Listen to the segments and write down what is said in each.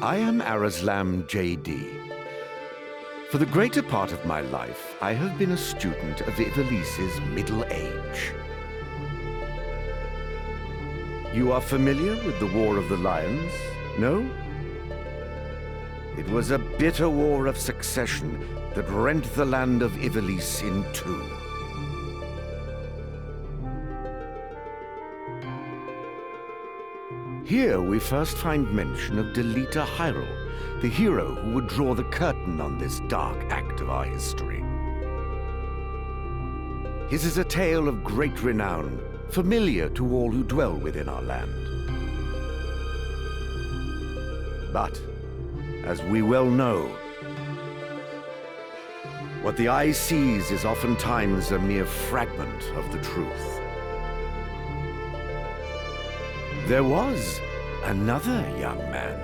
I am Arazlam J.D. For the greater part of my life, I have been a student of Ivalice's middle age. You are familiar with the War of the Lions, no? It was a bitter war of succession that rent the land of Ivalice in two. Here we first find mention of Delita Hyrule, the hero who would draw the curtain on this dark act of our history. His is a tale of great renown, familiar to all who dwell within our land. But, as we well know, what the eye sees is oftentimes a mere fragment of the truth. There was another young man,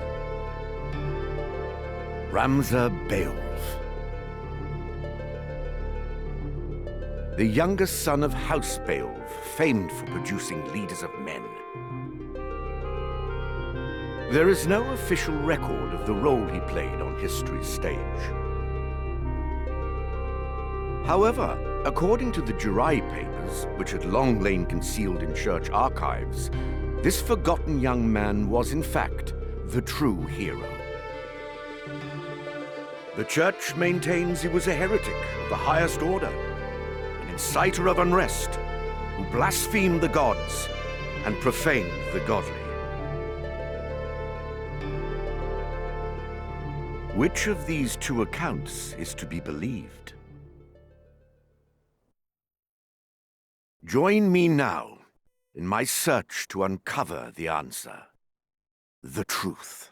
Ramza Beowulf, the youngest son of House Beowulf, famed for producing leaders of men. There is no official record of the role he played on history's stage. However, according to the Jirai papers, which had long lain concealed in church archives, this forgotten young man was, in fact, the true hero. The church maintains he was a heretic of the highest order, an inciter of unrest, who blasphemed the gods and profaned the godly. Which of these two accounts is to be believed? Join me now in my search to uncover the answer, the truth.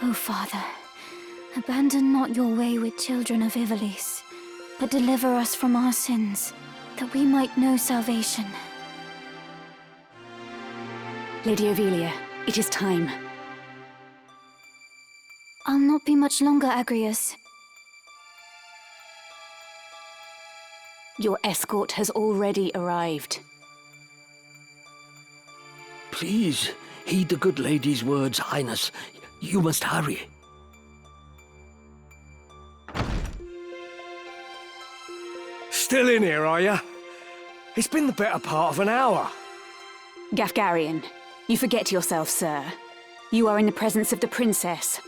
O Father, abandon not your wayward children of Ivalice, but deliver us from our sins, that we might know salvation. Lady Ophelia, it is time. I'll not be much longer, Agrius. Your escort has already arrived. Please, heed the good lady's words, Highness. You must hurry. Still in here, are you? It's been the better part of an hour. Gafgarian, you forget yourself, sir. You are in the presence of the princess.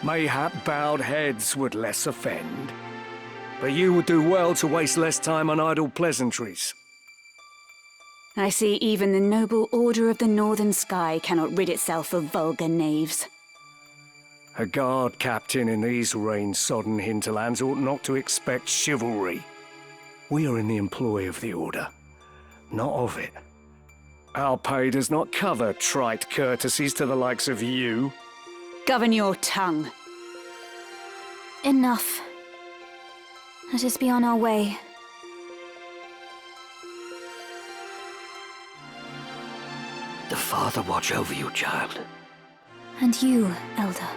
Mayhap bowed heads would less offend. But you would do well to waste less time on idle pleasantries. I see even the noble Order of the Northern Sky cannot rid itself of vulgar knaves. A guard captain in these rain-sodden hinterlands ought not to expect chivalry. We are in the employ of the Order, not of it. Our pay does not cover trite courtesies to the likes of you. Govern your tongue. Enough. Let us be on our way. The Father watch over you, child. And you, Elder.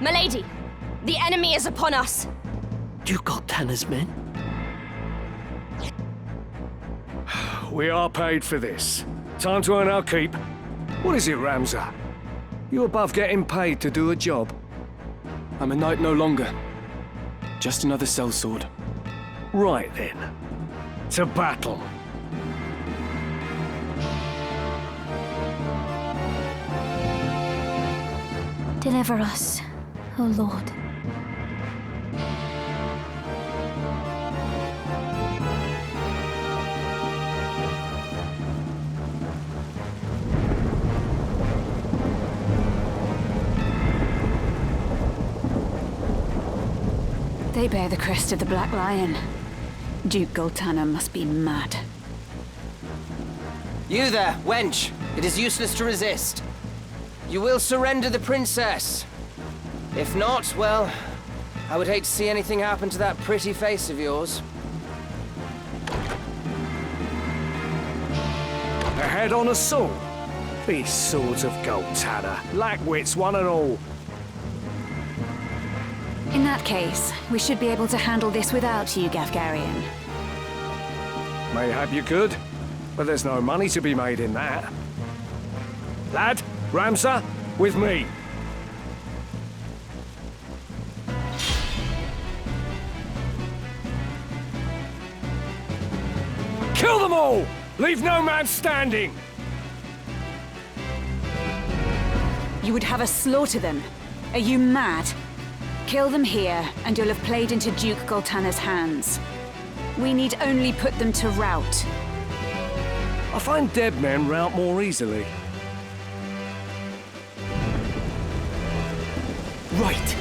Milady, the enemy is upon us. Duke Goltana's men? We are paid for this. Time to earn our keep. What is it, Ramza? You above getting paid to do a job? I'm a knight no longer. Just another sellsword. Right then. To battle. Deliver us, O Lord. They bear the crest of the Black Lion. Duke Goltana must be mad. You there, wench! It is useless to resist. You will surrender the princess. If not, well, I would hate to see anything happen to that pretty face of yours. A head on a sword? These swords of Goltana, lack wits one and all. In that case, we should be able to handle this without you, Gafgarian. Mayhap you could, but there's no money to be made in that. Lad, Ramza, with me. Kill them all! Leave no man standing! You would have us slaughter them? Are you mad? Kill them here, and you'll have played into Duke Goltana's hands. We need only put them to rout. I find dead men rout more easily. Right!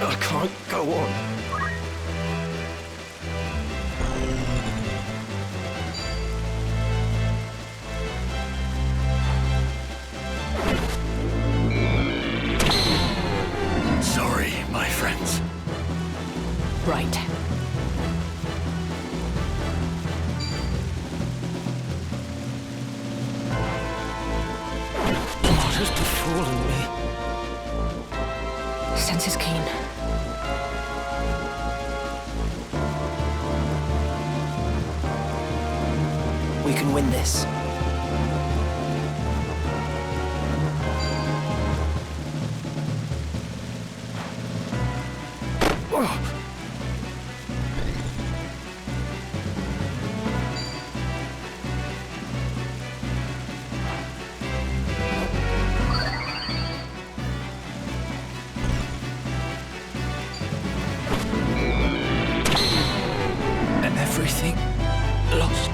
I can't go on. So behind me. Sense is keen. We can win this. Everything lost.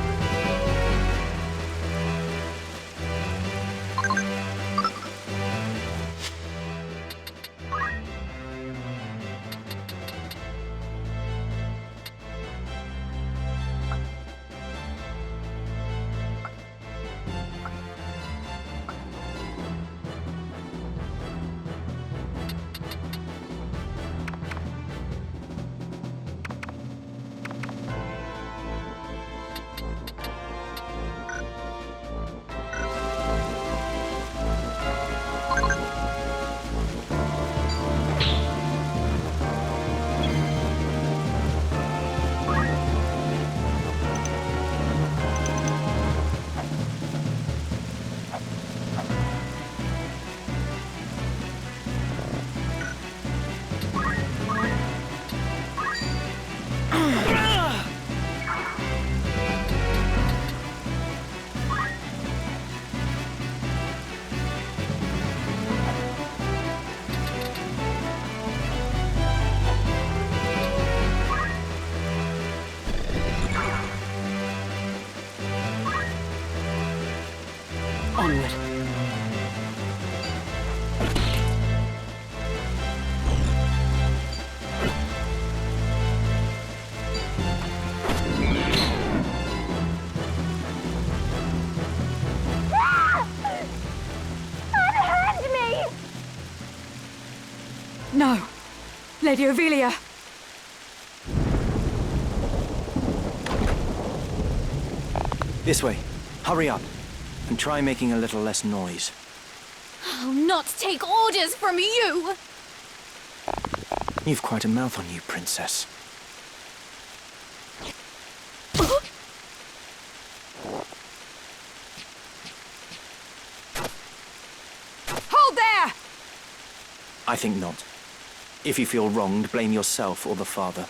Onward. Unhand me! No! Lady Ovelia! This way. Hurry up. And try making a little less noise. I'll not take orders from you! You've quite a mouth on you, Princess. Hold there! I think not. If you feel wronged, blame yourself or the father.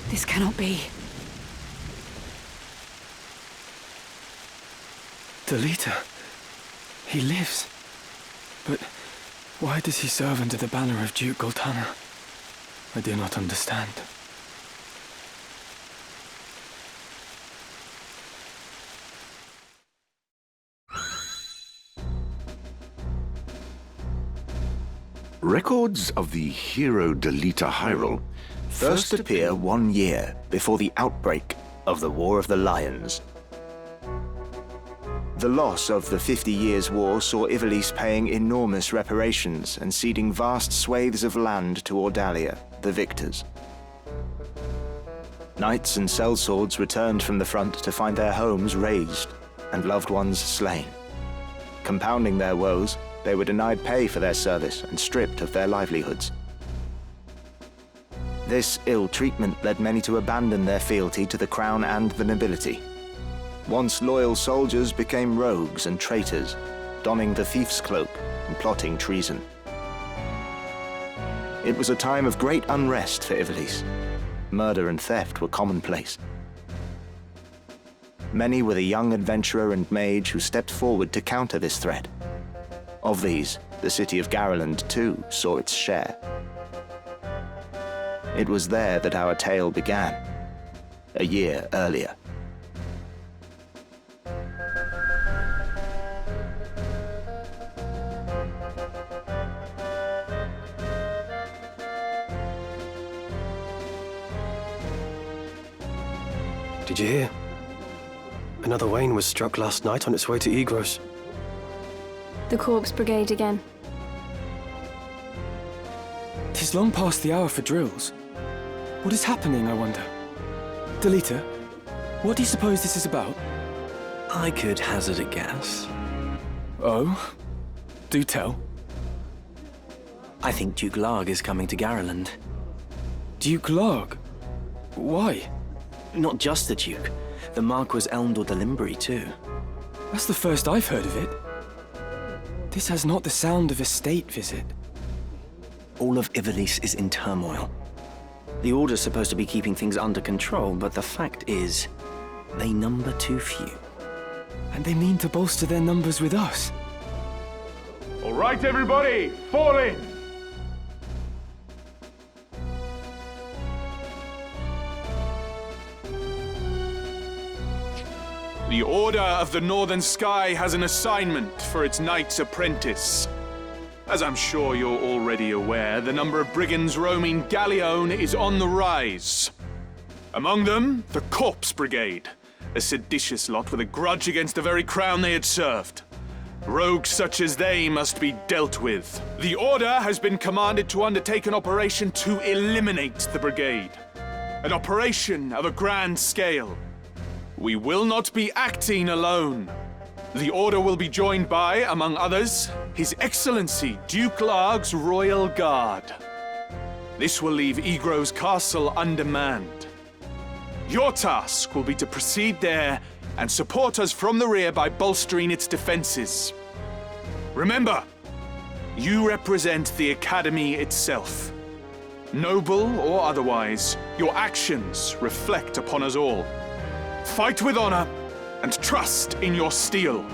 This cannot be. Delita. He lives. But why does he serve under the banner of Duke Goltana? I do not understand. Records of the hero Delita Hyrule First appear 1 year before the outbreak of the War of the Lions. The loss of the 50 Years' War saw Ivalice paying enormous reparations and ceding vast swathes of land to Ordalia, the victors. Knights and sellswords returned from the front to find their homes razed and loved ones slain. Compounding their woes, they were denied pay for their service and stripped of their livelihoods. This ill treatment led many to abandon their fealty to the crown and the nobility. Once loyal soldiers became rogues and traitors, donning the thief's cloak and plotting treason. It was a time of great unrest for Ivalice. Murder and theft were commonplace. Many were the young adventurer and mage who stepped forward to counter this threat. Of these, the city of Garland too saw its share. It was there that our tale began, a year earlier. Did you hear? Another Wayne was struck last night on its way to Egros. The Corpse Brigade again. 'Tis long past the hour for drills. What is happening, I wonder? Delita, what do you suppose this is about? I could hazard a guess. Oh? Do tell. I think Duke Larg is coming to Garland. Duke Larg? Why? Not just the Duke. The Marquis Elmdor de Limbri, too. That's the first I've heard of it. This has not the sound of a state visit. All of Ivalice is in turmoil. The Order's supposed to be keeping things under control, but the fact is, they number too few. And they mean to bolster their numbers with us. All right, everybody, fall in! The Order of the Northern Sky has an assignment for its Knight's Apprentice. As I'm sure you're already aware, the number of brigands roaming Galleon is on the rise. Among them, the Corpse Brigade, a seditious lot with a grudge against the very crown they had served. Rogues such as they must be dealt with. The Order has been commanded to undertake an operation to eliminate the brigade. An operation of a grand scale. We will not be acting alone. The Order will be joined by, among others, His Excellency Duke Larg's Royal Guard. This will leave Egro's castle undermanned. Your task will be to proceed there and support us from the rear by bolstering its defenses. Remember, you represent the Academy itself. Noble or otherwise, your actions reflect upon us all. Fight with honor and trust in your steel.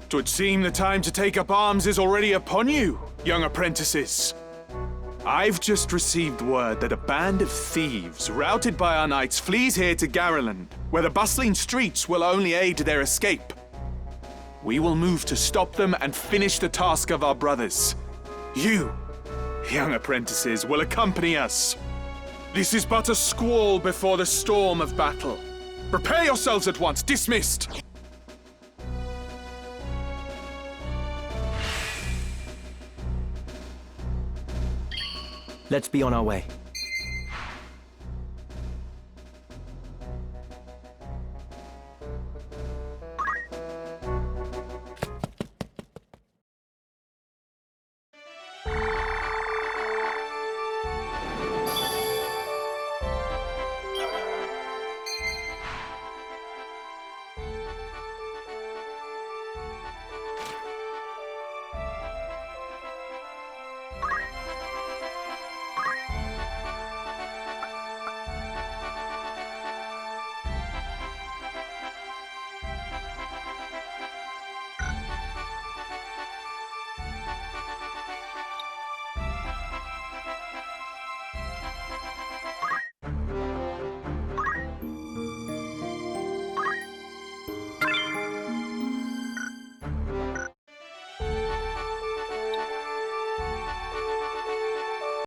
Twould seem the time to take up arms is already upon you, young apprentices. I've just received word that a band of thieves, routed by our knights, flees here to Garland, where the bustling streets will only aid their escape. We will move to stop them and finish the task of our brothers. You, young apprentices, will accompany us. This is but a squall before the storm of battle. Prepare yourselves at once. Dismissed. Let's be on our way.